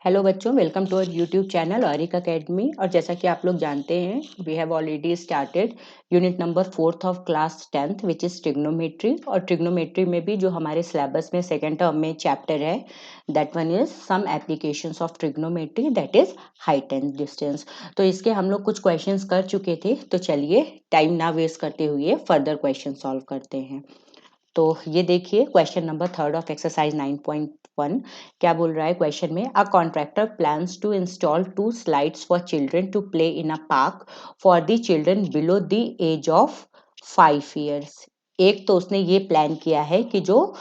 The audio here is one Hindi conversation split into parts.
हेलो बच्चों, welcome to our YouTube channel Auric Academy. और जैसा कि आप लोग जानते हैं, we have already started unit number 4th of class 10th which is trigonometry. और ट्रिग्नोमेट्री में भी जो हमारे सिलेबस में सेकेंड टर्म में चैप्टर है, that one is some applications of trigonometry, that is height and distance. तो इसके हम लोग कुछ क्वेश्चंस कर चुके थे, तो चलिए टाइम ना वेस्ट करते हुए फर्दर क्वेश्चन सॉल्व करते हैं। तो ये देखिए क्वेश्चन नंबर 3 ऑफ एक्सरसाइज 9.1 क्या बोल रहा है क्वेश्चन में। A contractor plans to install 2 slides for children to play in a park for the children below the age of 5 years. एक तो उसने ये प्लान किया है कि जो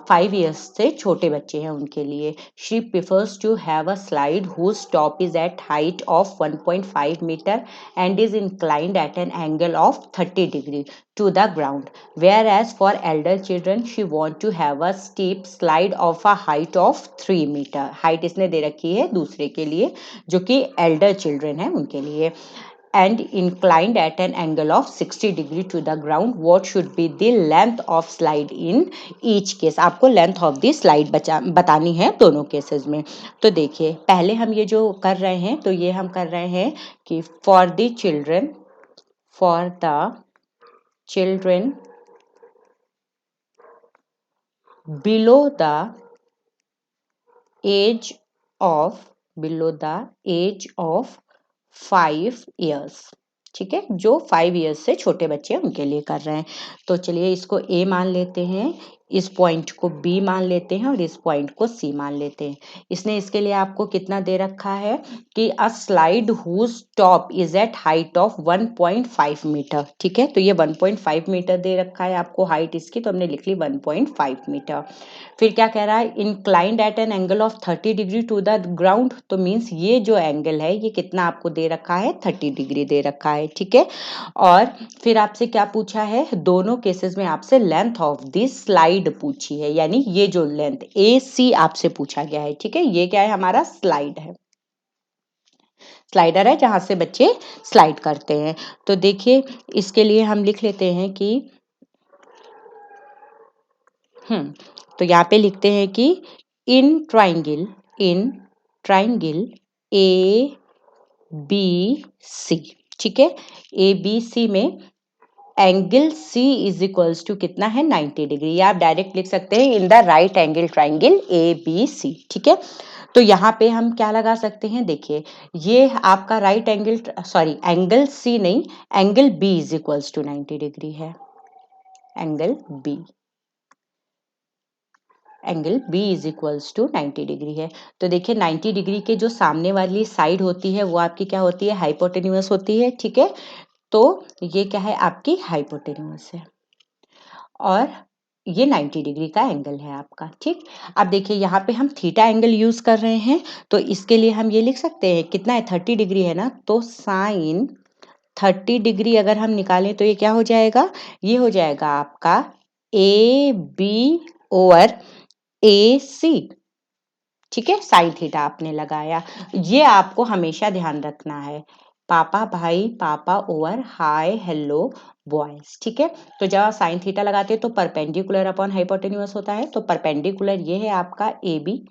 5 ईयर्स से छोटे बच्चे हैं उनके लिए। She prefers to have a slide whose top is at height of 1.5 metre and is inclined at an angle of 30 degree to the ground, whereas for elder children she want to have a steep slide of a height of 3 meter। height इसने दे रखी है दूसरे के लिए जो कि elder children है उनके लिए, and inclined at an angle of 60 degree to the ground। what should be the length of slide in each case। आपको length of the slide बतानी है दोनों केसेस में। तो देखिए पहले हम ये जो कर रहे हैं, तो ये हम कर रहे हैं कि for the children below the age of 5 years। ठीक है, जो 5 ईयर्स से छोटे बच्चे उनके लिए कर रहे हैं। तो चलिए इसको ए मान लेते हैं, इस पॉइंट को बी मान लेते हैं और इस पॉइंट को सी मान लेते हैं। इसने इसके लिए आपको कितना दे रखा है कि a slide whose top is at height of 1.5 metre. ठीक है, तो ये 1.5 मीटर दे रखा है आपको हाइट इसकी, तो हमने लिख ली 1.5 मीटर। फिर क्या कह रहा है, inclined at an angle of 30 degree to the ground. तो मीन्स ये जो एंगल है ये कितना आपको दे रखा है, 30 डिग्री दे रखा है। ठीक है, और फिर आपसे क्या पूछा है, दोनों केसेस में आपसे लेंथ ऑफ दिस स्लाइड पूछी है, यानी ये जो लेंथ ए सी आपसे पूछा गया है। ठीक है, ये क्या है, हमारा स्लाइड है, स्लाइडर है जहां से बच्चे स्लाइड करते हैं। तो देखिए इसके लिए हम लिख लेते हैं कि तो यहाँ पे लिखते हैं कि in triangle A B C. ठीक है, ए बी सी में angle C is equals to कितना है, 90 डिग्री। या आप डायरेक्ट लिख सकते हैं in the right angle triangle A B C. ठीक है, तो यहाँ पे हम क्या लगा सकते हैं, देखिए ये आपका right angle, sorry angle C नहीं, angle B is equals to 90 degree है। Angle B is equals to 90 degree है। तो देखिए 90 डिग्री के जो सामने वाली साइड होती है वो आपकी क्या होती है, हाइपोटेन्यूअस होती है। ठीक है, तो ये क्या है, आपकी हाइपोटेन्यूअस है और ये 90 डिग्री का एंगल है आपका। ठीक, अब देखिए यहाँ पे हम थीटा एंगल यूज कर रहे हैं, तो इसके लिए हम ये लिख सकते हैं, कितना है, 30 डिग्री है ना, तो साइन 30 डिग्री अगर हम निकालें तो ये क्या हो जाएगा, ये हो जाएगा आपका ए बी ओवर ए सी। ठीक है, साइन थीटा आपने लगाया, ये आपको हमेशा ध्यान रखना है, पापा भाई पापा ओवर हाय हेलो बॉयज। ठीक है, तो जब आप साइन थीटा लगाते हैं तो परपेंडिकुलर अपॉन हाइपोटेन्यूअस होता है, तो परपेंडिकुलर ये है आपका ए बी।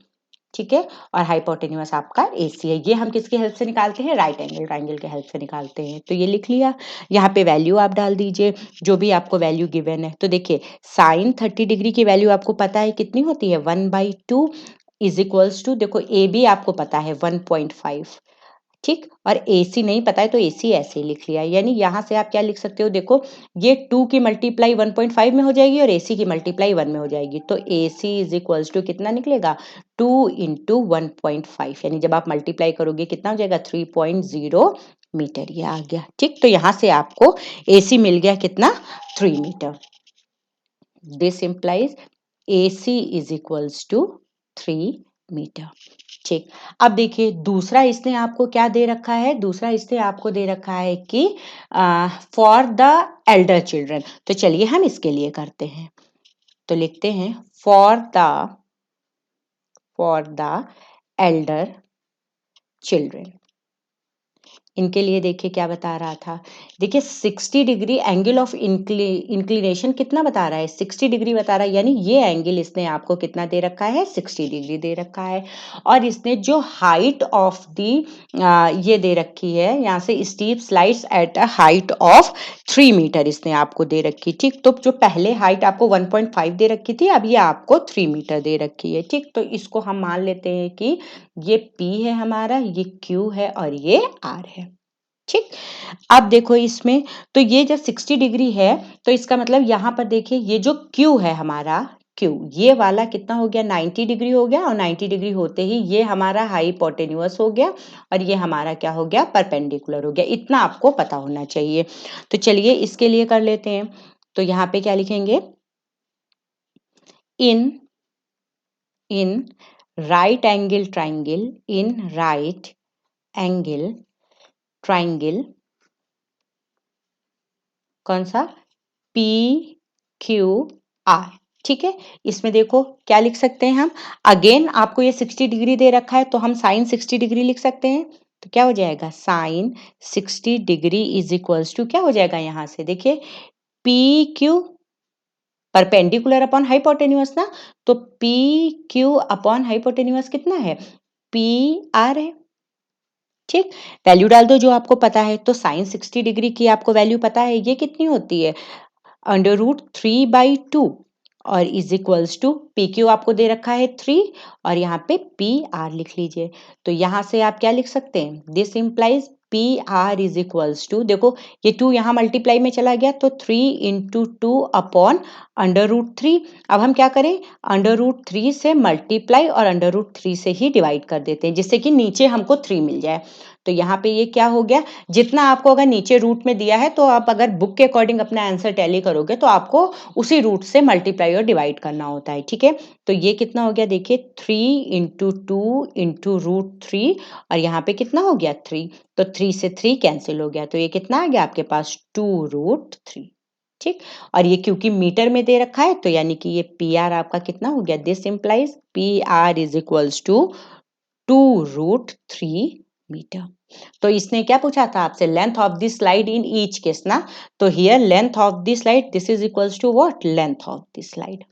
ठीक है, और हाइपोटेन्यूअस आपका ए सी है। ये हम किसकी हेल्प से निकालते हैं, राइट एंगल ट्राइंगल के हेल्प से निकालते हैं। तो ये लिख लिया, यहाँ पे वैल्यू आप डाल दीजिए जो भी आपको वैल्यू गिवन है। तो देखिए साइन 30 डिग्री की वैल्यू आपको पता है कितनी होती है, 1/2 इज इक्वल्स टू, देखो ए बी आपको पता है 1.5। ठीक, और ए सी नहीं पता है तो ए सी ऐसे ही लिख लिया, यानी यहाँ से आप क्या लिख सकते हो, देखो ये 2 की मल्टीप्लाई 1.5 में हो जाएगी और ए सी की मल्टीप्लाई 1 में हो जाएगी, तो ए सी इज इक्वल्स टू कितना निकलेगा, 2 इंटू 1.5, यानी जब आप मल्टीप्लाई करोगे कितना हो जाएगा, 3.0 मीटर ये आ गया। ठीक, तो यहाँ से आपको ए सी मिल गया कितना, 3 metre. This implies A C is equals to 3 metre. ठीक, अब देखिए दूसरा इसने आपको क्या दे रखा है, दूसरा इसने आपको दे रखा है कि फॉर द एल्डर चिल्ड्रन। तो चलिए हम इसके लिए करते हैं, तो लिखते हैं फॉर द एल्डर चिल्ड्रन। इनके लिए देखिए क्या बता रहा था, देखिए 60 डिग्री एंगल ऑफ इंक्लिनेशन कितना बता रहा है, 60 डिग्री बता रहा है, यानी ये एंगल इसने आपको कितना दे रखा है, 60 डिग्री दे रखा है। और इसने जो हाइट ऑफ दी ये दे रखी है, यहाँ से steep slides at a height of 3 metre इसने आपको दे रखी, ठीक। तो जो पहले हाइट आपको 1.5 दे रखी थी, अब ये आपको 3 मीटर दे रखी है, ठीक। तो इसको हम मान लेते हैं कि ये P है हमारा, ये Q है और ये R है, ठीक। अब देखो इसमें, तो ये जब 60 डिग्री है तो इसका मतलब यहाँ पर देखिए ये जो Q है हमारा, Q ये वाला कितना हो गया, 90 डिग्री हो गया, और 90 डिग्री होते ही ये हमारा हाइपोटेन्यूअस हो गया और ये हमारा क्या हो गया, परपेंडिकुलर हो गया। इतना आपको पता होना चाहिए। तो चलिए इसके लिए कर लेते हैं। तो यहाँ पे क्या लिखेंगे, in right angle triangle, in right angle triangle, कौन सा, P Q R, ठीक है। इसमें देखो क्या लिख सकते हैं हम, अगेन आपको ये 60 डिग्री दे रखा है तो हम साइन 60 डिग्री लिख सकते हैं। तो क्या हो जाएगा, sine 60 degree is equals to क्या हो जाएगा, यहाँ से देखिए P Q perpendicular upon hypotenuse ना, तो पी क्यू अपॉन हाइपोटेन्यूअस कितना है, पी आर है, ठीक। वैल्यू डाल दो जो आपको पता है। तो साइन 60 डिग्री की आपको वैल्यू पता है, ये कितनी होती है, √3/2 और is equals to P Q आपको दे रखा है 3 और यहाँ पे पी आर लिख लीजिए। तो यहाँ से आप क्या लिख सकते हैं, this implies P R is equals to, देखो ये 2 यहाँ मल्टीप्लाई में चला गया तो 3 इंटू 2 अपॉन √3। अब हम क्या करें, √3 से मल्टीप्लाई और √3 से ही डिवाइड कर देते हैं, जिससे कि नीचे हमको 3 मिल जाए। तो यहाँ पे ये क्या हो गया, जितना आपको अगर नीचे रूट में दिया है तो आप अगर बुक के अकॉर्डिंग अपना आंसर टैली करोगे तो आपको उसी रूट से मल्टीप्लाई और डिवाइड करना होता है, ठीक है। तो ये कितना हो गया, देखिए 3 इंटू 2 इंटू √3 और यहाँ पे कितना हो गया 3, तो 3 से 3 कैंसिल हो गया, तो ये कितना आ गया आपके पास 2√3, ठीक। और ये क्योंकि मीटर में दे रखा है तो यानी कि ये पी आर आपका कितना हो गया, this implies P R is equals to 2√3 metre. तो इसने क्या पूछा था आपसे, length of the slide in each case ना, तो here length of the slide this is equals to what, length of the slide,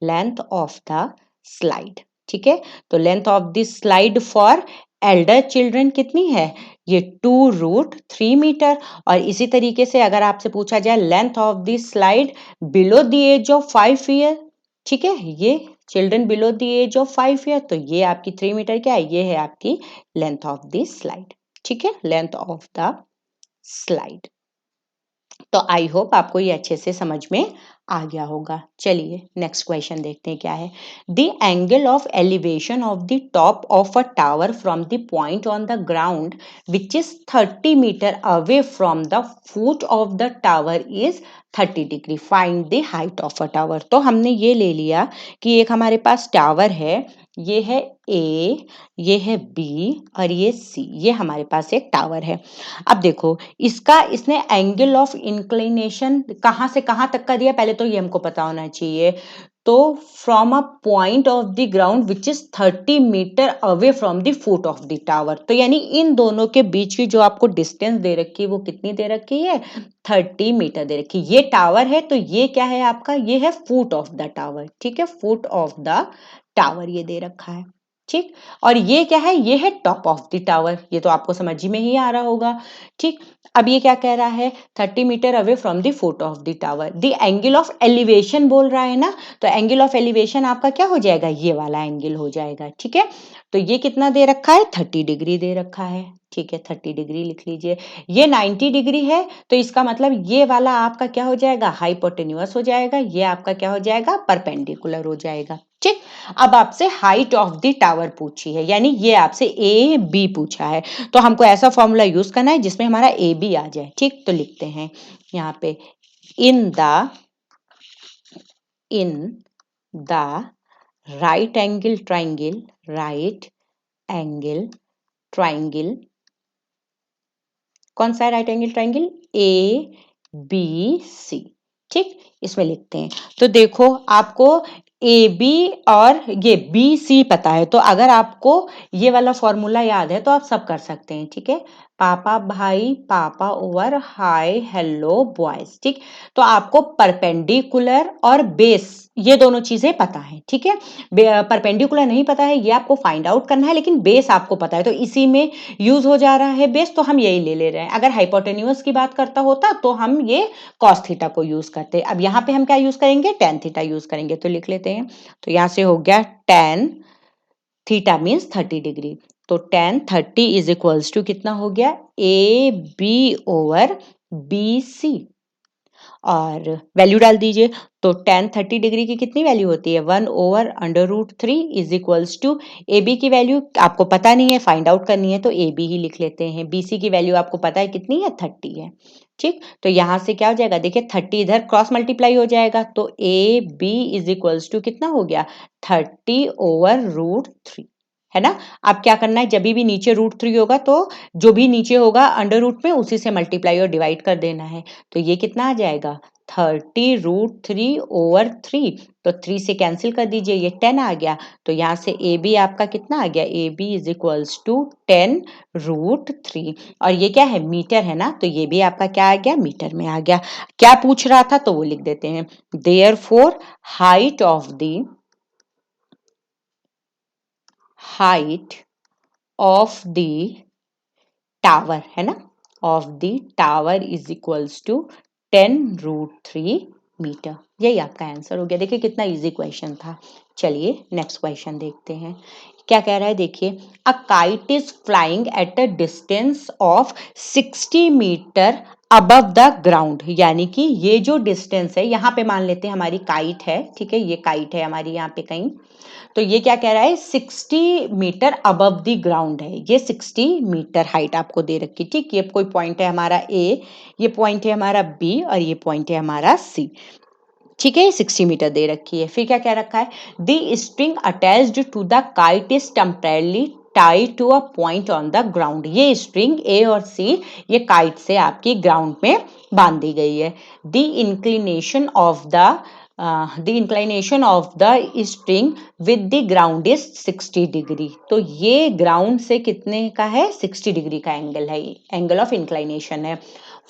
length of the slide, ठीक है। तो length of the slide for elder children कितनी है, ये 2√3 मीटर। और इसी तरीके से अगर आपसे पूछा जाए length of the slide below the age of 5 year, ठीक है, ये children below the age of 5 year, तो ये आपकी 3 मीटर क्या है, ये है आपकी लेंथ ऑफ द स्लाइड, ठीक है, लेंथ ऑफ द स्लाइड। तो आई होप आपको ये अच्छे से समझ में आ गया होगा। चलिए नेक्स्ट क्वेश्चन देखते हैं क्या है, the angle of elevation of the top of a tower from the point on the ground which is 30 metre away from the foot of the tower is 30 degree, find the height of a tower. तो हमने ये ले लिया कि एक हमारे पास टावर है, ये है ए, ये है बी और ये सी, ये हमारे पास एक टावर है। अब देखो इसका इसने एंगल ऑफ इंक्लिनेशन कहाँ से कहाँ तक का दिया, पहले तो ये हमको पता होना चाहिए। तो from a point of the ground which is 30 metre away from the foot of the tower, तो यानी इन दोनों के बीच की जो आपको डिस्टेंस दे रखी है वो कितनी दे रखी है, 30 मीटर दे रखी है। ये टावर है तो ये क्या है आपका, ये है फुट ऑफ द टावर, ठीक है, फुट ऑफ द टावर ये दे रखा है, ठीक। और ये क्या है, ये है टॉप ऑफ द टावर, ये तो आपको समझ में ही आ रहा होगा, ठीक। अब ये क्या कह रहा है, 30 metre away from the foot of the tower, the angle of elevation बोल रहा है ना, तो एंगल ऑफ एलिवेशन आपका क्या हो जाएगा, ये वाला एंगल हो जाएगा, ठीक है। तो ये कितना दे रखा है, 30 डिग्री दे रखा है, ठीक है, 30 डिग्री लिख लीजिए। ये 90 डिग्री है तो इसका मतलब ये वाला आपका क्या हो जाएगा, हाइपोटेन्यूअस हो जाएगा, ये आपका क्या हो जाएगा, परपेंडिकुलर हो जाएगा, ठीक। अब आपसे हाइट ऑफ द टावर पूछी है, यानी ये आपसे ए बी पूछा है, तो हमको ऐसा फॉर्मूला यूज करना है जिसमें हमारा ए बी आ जाए, ठीक। तो लिखते हैं यहाँ पे in the right angle triangle, right angle triangle, कौन सा है right angle triangle, A B C, ठीक। इसमें लिखते हैं तो देखो आपको ए बी और ये बी सी पता है, तो अगर आपको ये वाला फॉर्मूला याद है तो आप सब कर सकते हैं, ठीक है। पापा भाई पापा ओवर हाय हेलो बॉयज। ठीक, तो आपको परपेंडिकुलर और बेस ये दोनों चीजें पता है। ठीक है, परपेंडिकुलर नहीं पता है, ये आपको फाइंड आउट करना है, लेकिन बेस आपको पता है, तो इसी में यूज हो जा रहा है बेस, तो हम यही ले रहे हैं। अगर हाइपोटेन्यूज की बात करता होता तो हम ये कॉस थीटा को यूज करते। अब यहाँ पे हम क्या यूज करेंगे, टेन थीटा यूज करेंगे। तो लिख लेते हैं, तो यहाँ से हो गया टेन थीटा मीन्स 30 डिग्री। तो टेन 30 इज इक्वल्स टू कितना हो गया, A B over B C, और वैल्यू डाल दीजिए। तो टेन 30 डिग्री की कितनी वैल्यू होती है, 1/√3 is equals to, A B की वैल्यू आपको पता नहीं है, फाइंड आउट करनी है, तो ए बी ही लिख लेते हैं। बी सी की वैल्यू आपको पता है कितनी है, 30 है। ठीक, तो यहां से क्या हो जाएगा, देखिए 30 इधर क्रॉस मल्टीप्लाई हो जाएगा, तो A B is equals to कितना हो गया, 30/√3, है ना। अब क्या करना है, जब भी नीचे √3 होगा तो जो भी नीचे होगा अंडर रूट में उसी से मल्टीप्लाई और डिवाइड कर देना है। तो ये कितना आ जाएगा, 30√3/3, तो 3 से कैंसिल कर दीजिए, ये 10 आ गया। तो यहाँ से ए बी आपका कितना आ गया, A B is equals to 10√3, और ये क्या है, मीटर है ना, तो ये भी आपका क्या आ गया, मीटर में आ गया। क्या पूछ रहा था तो वो लिख देते हैं, therefore height of the tower, है ना, of the tower is equals to 10√3 metre. यही आपका आंसर हो गया। देखिए कितना इजी क्वेश्चन था। चलिए नेक्स्ट क्वेश्चन देखते हैं, क्या कह रहा है, देखिए a kite is flying at a distance of 60 metre above the ground, यानी कि ये जो डिस्टेंस है, यहाँ पे मान लेते हैं हमारी काइट है, ठीक है, ये काइट है हमारी यहाँ पे कहीं, तो ये क्या कह रहा है, 60 मीटर अबव द ग्राउंड है, ये 60 मीटर हाइट आपको दे रखी। ठीक, ये कोई पॉइंट है हमारा ए, ये पॉइंट है हमारा बी, और ये पॉइंट है हमारा सी। ठीक है, ये 60 मीटर दे रखी है। फिर क्या कह रखा है, the string attached to the kite is temporarily tie to a point on the ground. ये स्ट्रिंग ए और सी ये काइट से आपकी ग्राउंड में बांध दी गई है। The inclination of the string with the ground is 60 degree. तो ये ग्राउंड से कितने का है, 60 डिग्री का एंगल है, एंगल ऑफ इंक्लाइनेशन है।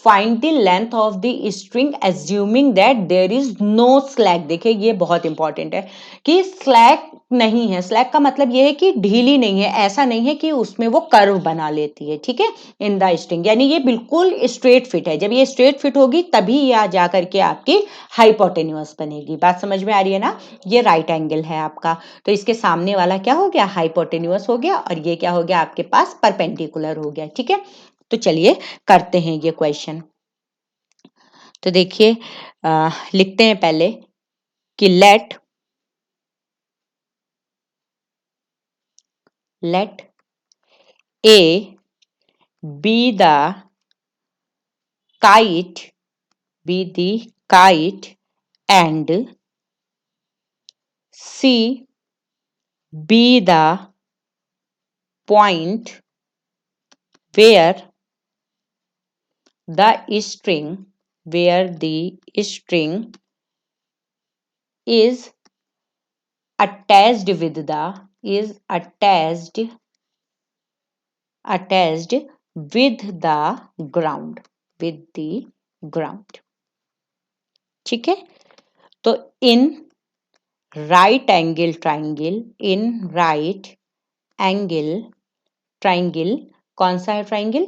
Find the length of the string assuming that there is no slack. देखिए ये बहुत इंपॉर्टेंट है कि स्लैक नहीं है, स्लैक का मतलब ये है कि ढीली नहीं है, ऐसा नहीं है कि उसमें वो कर्व बना लेती है। ठीक है, इन द स्ट्रिंग, यानी ये बिल्कुल स्ट्रेट फिट है। जब ये स्ट्रेट फिट होगी तभी ये आ जा करके आपकी हाइपोटेन्यूअस बनेगी। बात समझ में आ रही है ना, ये राइट एंगल है आपका, तो इसके सामने वाला क्या हो गया, हाइपोटेन्यूअस हो गया, और ये क्या हो गया आपके पास, परपेंडिकुलर हो गया। ठीक है, तो चलिए करते हैं ये क्वेश्चन। तो देखिए लिखते हैं पहले कि let A B the kite and C B the point where the string is attached with the ground। ठीक है, तो इन राइट एंगल ट्राइंगल कौन सा है ट्राइंगल,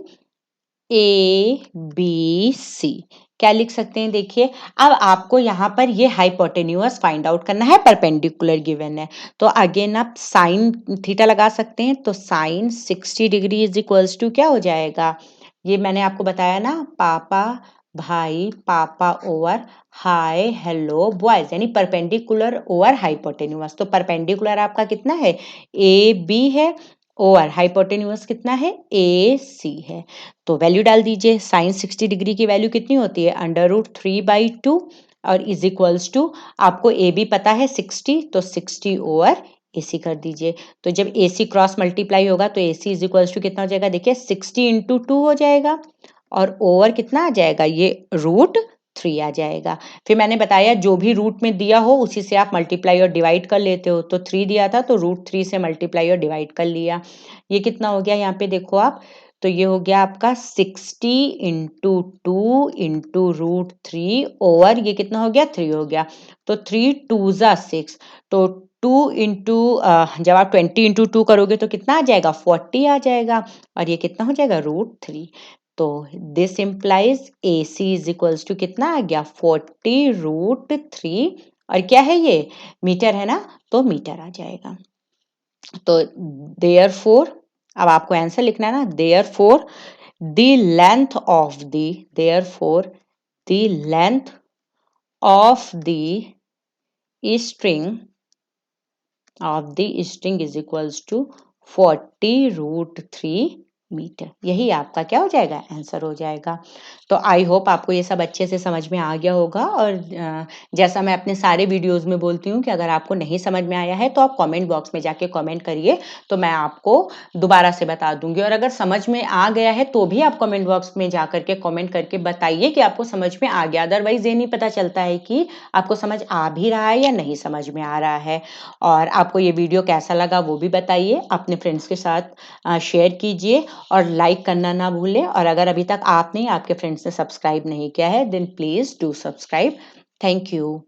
ए बी सी। क्या लिख सकते हैं, देखिए अब आपको यहाँ पर ये हाइपोटेन्यूअस फाइंड आउट करना है, परपेंडिकुलर गिवन है, तो अगेन आप साइन थीटा लगा सकते हैं। तो sine 60 degree is equals to क्या हो जाएगा, ये मैंने आपको बताया ना, पापा भाई पापा ओवर हाय हेलो बॉयज, यानी परपेंडिकुलर ओवर हाइपोटेन्यूअस। तो परपेंडिकुलर आपका कितना है, ए बी है, ओवर हाइपोटेन्यूअस कितना है, ए सी है। तो वैल्यू डाल दीजिए, साइन 60 डिग्री की वैल्यू कितनी होती है, √3/2, और इज इक्वल्स टू आपको ए बी पता है 60, तो 60 ओवर ए सी कर दीजिए। तो जब ए सी क्रॉस मल्टीप्लाई होगा तो ए सी इज इक्वल्स टू कितना हो जाएगा, देखिए 60 × 2 हो जाएगा, और ओवर कितना आ जाएगा, ये √3 आ जाएगा। फिर मैंने बताया जो भी रूट में दिया हो उसी से आप मल्टीप्लाई और डिवाइड कर लेते हो, तो 3 दिया था तो √3 से मल्टीप्लाई और डिवाइड कर लिया। ये कितना हो गया, यहाँ पे देखो आप तो ये हो गया आपका 60 इंटू 2 इंटू √3 ओवर ये कितना हो गया 3 हो गया। तो 3 2 ज़ा 6, तो 2 इंटू जब आप 20 इंटू 2 करोगे तो कितना आ जाएगा 40 आ जाएगा, और ये कितना हो जाएगा √3। तो this implies A C is equals to कितना आ गया 40 √3, और क्या है ये मीटर है ना, तो मीटर आ जाएगा। तो देयरफॉर अब आपको आंसर लिखना है ना, therefore the length of the therefore the length of the string is equals to 40 √3 metre. यही आपका क्या हो जाएगा आंसर हो जाएगा। तो आई होप आपको ये सब अच्छे से समझ में आ गया होगा, और जैसा मैं अपने सारे वीडियोस में बोलती हूँ कि अगर आपको नहीं समझ में आया है तो आप कमेंट बॉक्स में जाके कमेंट करिए, तो मैं आपको दोबारा से बता दूंगी। और अगर समझ में आ गया है तो भी आप कमेंट बॉक्स में जा करके कमेंट करके बताइए कि आपको समझ में आ गया, अदरवाइज ये नहीं पता चलता है कि आपको समझ आ भी रहा है या नहीं समझ में आ रहा है। और आपको ये वीडियो कैसा लगा वो भी बताइए, अपने फ्रेंड्स के साथ शेयर कीजिए, और लाइक करना ना भूलें। और अगर अभी तक आपने आपके फ्रेंड्स ने सब्सक्राइब नहीं किया है then please do subscribe. Thank you.